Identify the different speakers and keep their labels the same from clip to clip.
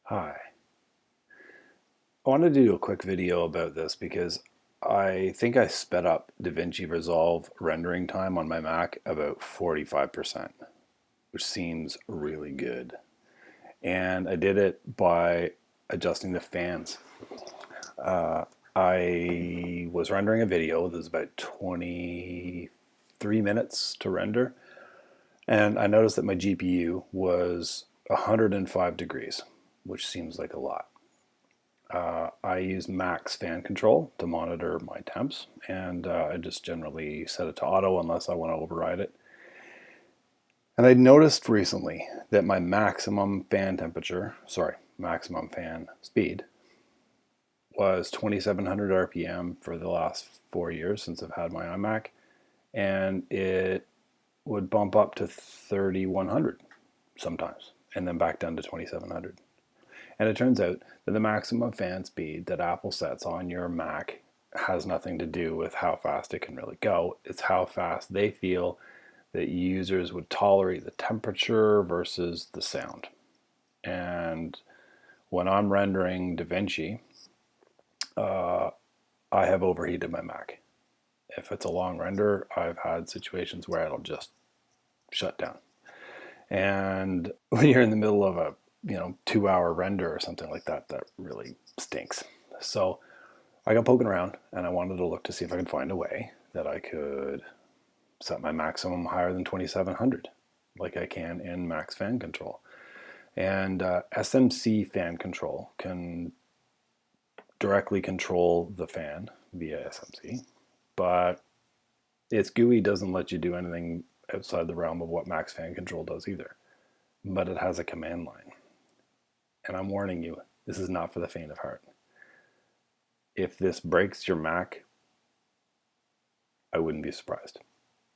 Speaker 1: Hi. I wanted to do a quick video about this because I think I sped up DaVinci Resolve rendering time on my Mac about 45%, which seems really good. And I did it by adjusting the fans. I was rendering a video that was about 23 minutes to render, and I noticed that my GPU was 105 degrees, which seems like a lot. I use max fan control to monitor my temps, and I just generally set it to auto unless I want to override it. And I noticed recently that my maximum fan speed was 2700 RPM for the last 4 years since I've had my iMac, and it would bump up to 3100 sometimes, and then back down to 2700. And it turns out that the maximum fan speed that Apple sets on your Mac has nothing to do with how fast it can really go. It's how fast they feel that users would tolerate the temperature versus the sound. And when I'm rendering DaVinci, I have overheated my Mac. If it's a long render, I've had situations where it'll just shut down. And when you're in the middle of a 2-hour render or something like that, that really stinks. So I got poking around and I wanted to look to see if I could find a way that I could set my maximum higher than 2700 like I can in max fan control. And SMC fan control can directly control the fan via SMC, but its GUI doesn't let you do anything outside the realm of what max fan control does either. But it has a command line. And I'm warning you, this is not for the faint of heart. If this breaks your Mac, I wouldn't be surprised,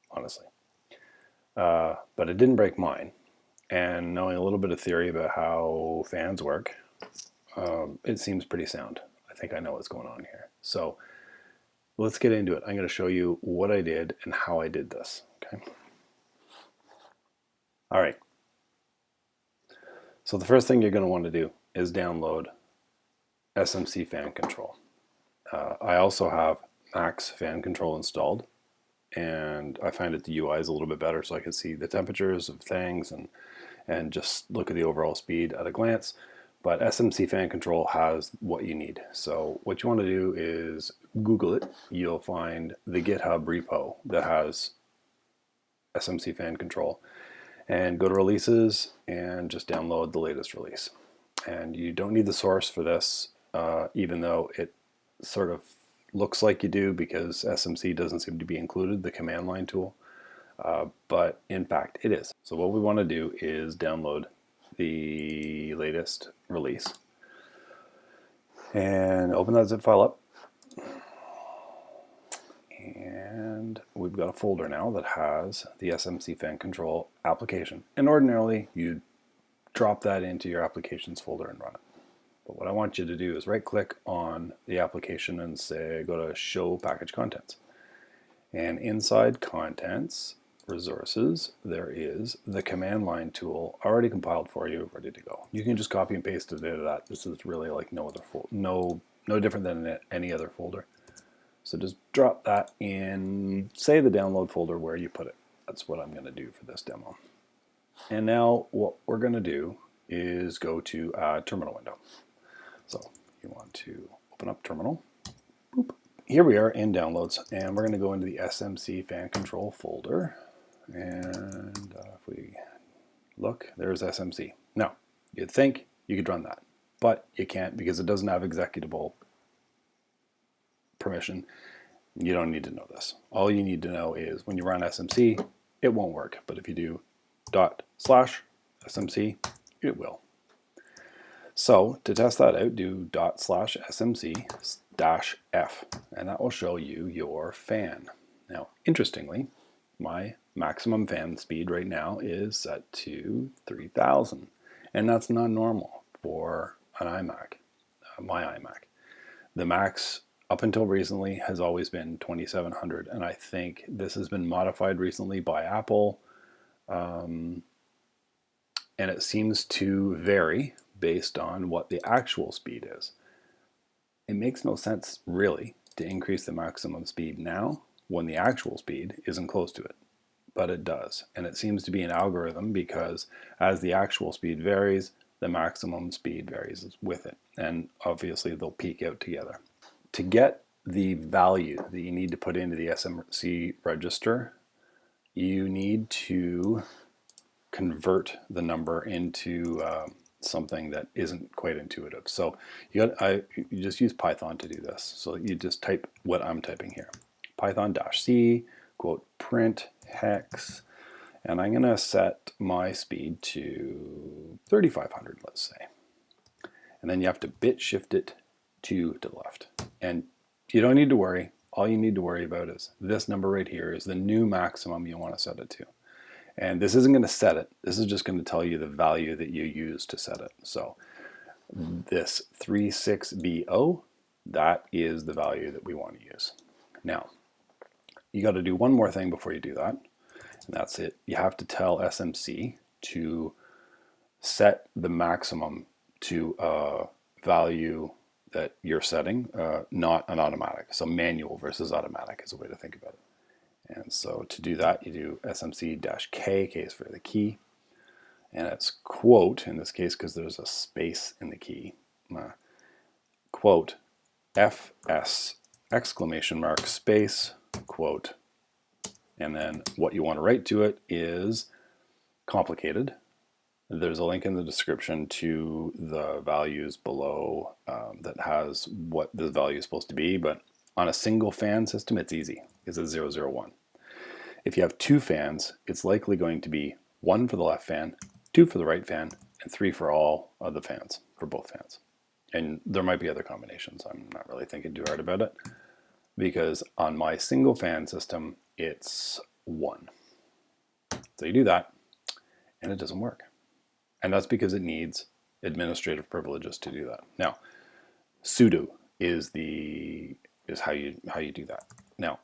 Speaker 1: honestly. But it didn't break mine. And knowing a little bit of theory about how fans work, it seems pretty sound. I think I know what's going on here. So let's get into it. I'm going to show you what I did and how I did this. Okay. All right. So the first thing you're going to want to do is download SMC fan control. I also have max fan control installed, and I find that the UI is a little bit better so I can see the temperatures of things and just look at the overall speed at a glance. But SMC fan control has what you need. So what you want to do is Google it. You'll find the GitHub repo that has SMC fan control, and go to releases and just download the latest release. And you don't need the source for this, even though it sort of looks like you do because SMC doesn't seem to be included, the command line tool, but in fact it is. So what we want to do is download the latest release and open that zip file up. And we've got a folder now that has the SMC fan control application. And ordinarily you drop that into your applications folder and run it. But what I want you to do is right click on the application and say, go to show package contents. And inside contents, resources, there is the command line tool already compiled for you, ready to go. You can just copy and paste it into that. This is really like no different than any other folder. So just drop that in, say, the download folder where you put it. That's what I'm going to do for this demo. And now what we're going to do is go to a terminal window. So you want to open up terminal. Boop. Here we are in downloads, and we're going to go into the SMC fan control folder. And if we look, there's SMC. Now, you'd think you could run that, but you can't because it doesn't have executable permission. You don't need to know this. All you need to know is when you run SMC, it won't work. But if you do /SMC, it will. So to test that out, do /SMC-F, and that will show you your fan. Now, interestingly, my maximum fan speed right now is set to 3000, and that's not normal for an iMac, my iMac. The max up until recently has always been 2700, and I think this has been modified recently by Apple, and it seems to vary based on what the actual speed is. It makes no sense, really, to increase the maximum speed now when the actual speed isn't close to it. But it does, and it seems to be an algorithm because as the actual speed varies, the maximum speed varies with it, and obviously they'll peak out together. To get the value that you need to put into the SMC register, you need to convert the number into something that isn't quite intuitive. So you just use Python to do this. So you just type what I'm typing here. Python-c, quote, print hex, and I'm going to set my speed to 3500, let's say. And then you have to bit shift it to the left. And you don't need to worry. All you need to worry about is this number right here is the new maximum you want to set it to. And this isn't going to set it. This is just going to tell you the value that you use to set it. So this 36BO, that is the value that we want to use. Now, you got to do one more thing before you do that, and that's it. You have to tell SMC to set the maximum to a value that you're setting, not an automatic. So manual versus automatic is a way to think about it. And so to do that, you do SMC-K, K is for the key, and it's quote, in this case because there's a space in the key, quote, FS, exclamation mark, space, quote, and then what you want to write to it is complicated. There's a link in the description to the values below that has what the value is supposed to be, but on a single fan system, it's easy. It's a 001. If you have two fans, it's likely going to be 1 for the left fan, 2 for the right fan, and 3 for all of the fans, for both fans. And there might be other combinations. I'm not really thinking too hard about it, because on my single fan system, it's 1. So you do that, and it doesn't work. And that's because it needs administrative privileges to do that. Now, sudo is how you do that. Now,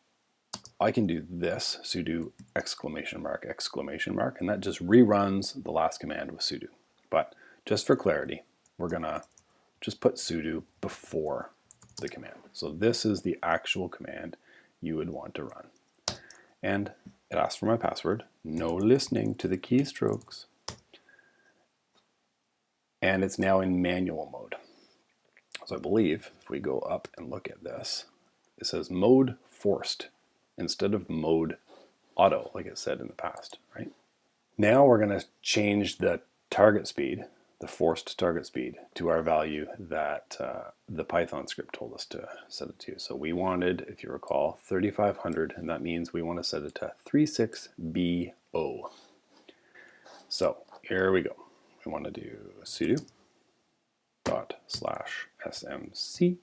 Speaker 1: I can do this, sudo exclamation mark, and that just reruns the last command with sudo. But just for clarity, we're gonna just put sudo before the command. So this is the actual command you would want to run. And it asks for my password, no listening to the keystrokes. And it's now in manual mode. So I believe if we go up and look at this, it says mode forced instead of mode auto, like it said in the past, right? Now we're going to change the target speed, the forced target speed, to our value that the Python script told us to set it to. So we wanted, if you recall, 3500, and that means we want to set it to 36BO. So here we go. We want to do sudo /smc,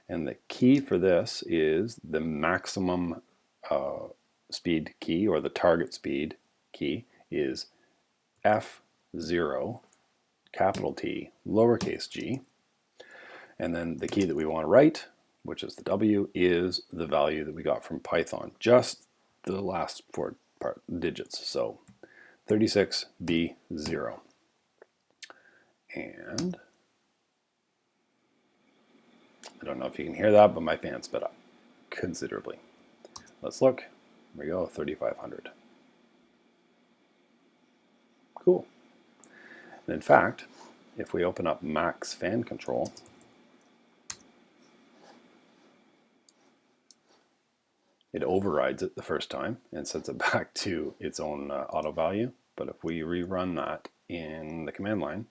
Speaker 1: and the key for this is the maximum speed key, or the target speed key, is F0, capital T, lowercase g, and then the key that we want to write, which is the W, is the value that we got from Python, just the last 4 digits, so 36B0. And I don't know if you can hear that, but my fan sped up considerably. Let's look. Here we go, 3500. Cool. And in fact, if we open up max fan control, it overrides it the first time and sets it back to its own auto value. But if we rerun that in the command line,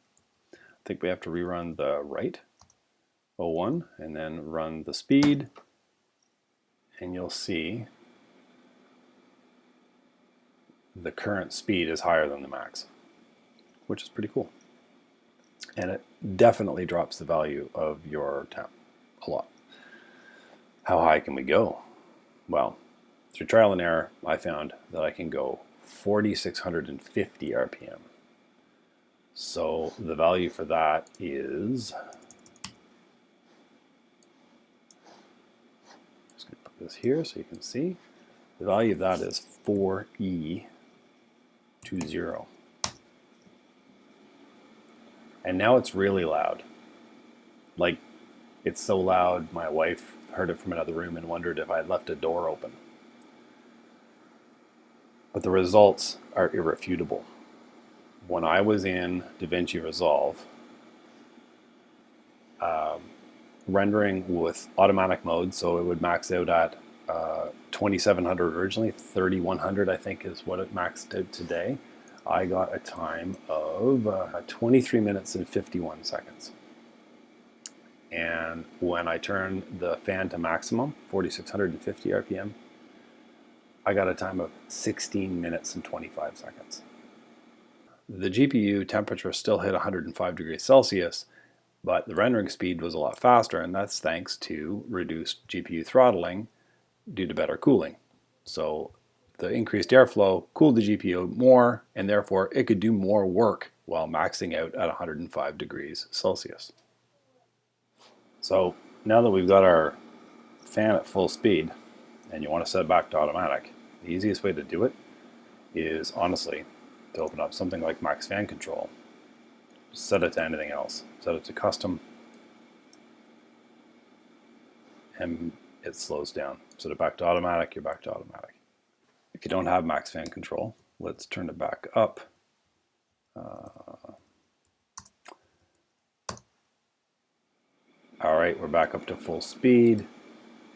Speaker 1: I think we have to rerun the write 01 and then run the speed, and you'll see the current speed is higher than the max, which is pretty cool. And it definitely drops the value of your temp a lot. How high can we go? Well, through trial and error, I found that I can go 4,650 RPM. So the value for that is, just going to put this here so you can see, the value of that is 4E20. And now it's really loud. Like, it's so loud, my wife heard it from another room and wondered if I had left a door open. But the results are irrefutable. When I was in DaVinci Resolve, rendering with automatic mode, so it would max out at 2700 originally, 3100 I think is what it maxed out today. I got a time of 23 minutes and 51 seconds. And when I turned the fan to maximum, 4650 RPM, I got a time of 16 minutes and 25 seconds. The GPU temperature still hit 105 degrees Celsius, but the rendering speed was a lot faster, and that's thanks to reduced GPU throttling due to better cooling. So the increased airflow cooled the GPU more, and therefore it could do more work while maxing out at 105 degrees Celsius. So now that we've got our fan at full speed, and you want to set it back to automatic, the easiest way to do it is, honestly, to open up something like Max Fan Control. Just set it to anything else. Set it to custom, and it slows down. Set it back to automatic, you're back to automatic. If you don't have Max Fan Control, let's turn it back up. All right, we're back up to full speed,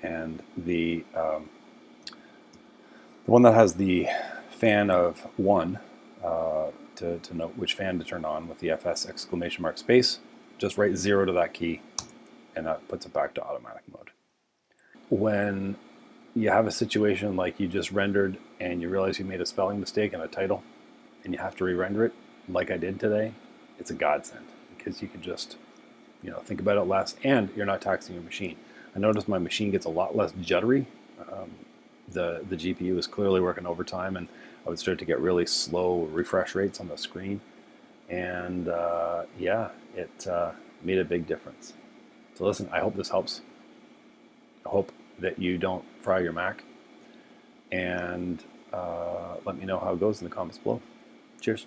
Speaker 1: and the one that has the fan of 1 to note which fan to turn on with the FS exclamation mark space, just write 0 to that key, and that puts it back to automatic mode. When you have a situation like you just rendered and you realize you made a spelling mistake in a title and you have to re-render it, like I did today, it's a godsend, because you can just think about it less, and you're not taxing your machine. I noticed my machine gets a lot less jittery. The GPU is clearly working overtime, and I would start to get really slow refresh rates on the screen, and yeah, it made a big difference. So listen, I hope this helps. I hope that you don't fry your Mac, and let me know how it goes in the comments below. Cheers.